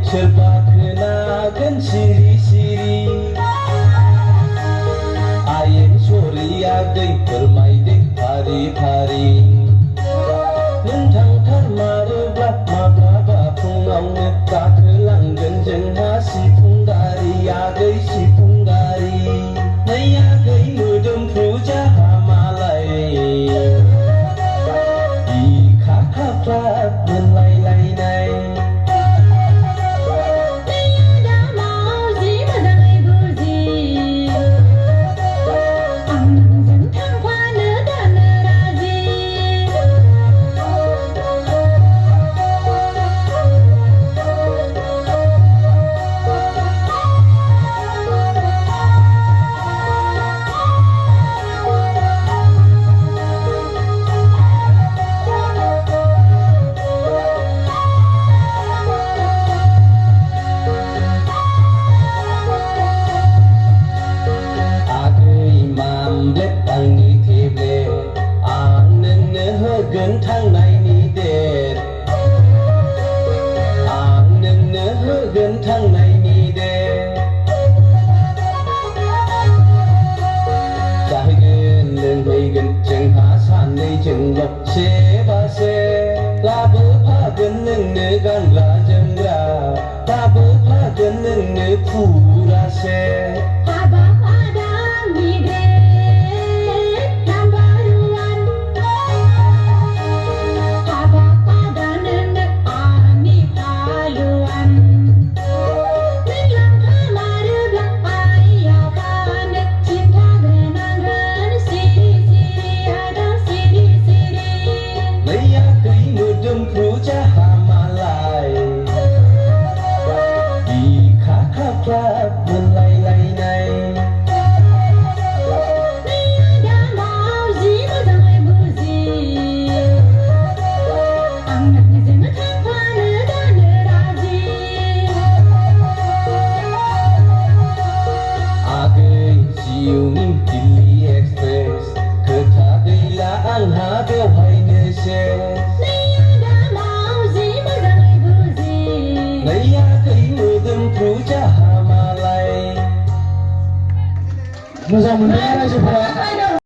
सोरबा खोनागोन सिरि सिरि आयेन सरिया दै फोरमायदो फारि फारि नों थांथारमारोब्ला माब्लाबा फुङावनो गाखोलांगोन जोंहा सिफुं गारि आगै सिफुं गारि नै आगै मोदोमफ्रु जाहा मालाय बिखा खाफ्राब मोनलायलायनाय आंनि टेब्लेट आं नोंनो होगोन थांनायनि डेट आं नोंनो होगोन थांनायनि डेट जाहैगोन लोंहैगोन जोंहा सानैजोंल' सेबासे लाबोफागोन नोंनो गानग्रा जोमग्रा लाबोफागोन नोंनो फुरासे जिउनि दिल्ली एक्सप्रेस खोथा गैला आंहा बेवहायनो सेस नै आगै मोदोमफ्रु जाहा मालाय मोजां मोनदों रायजोफोरा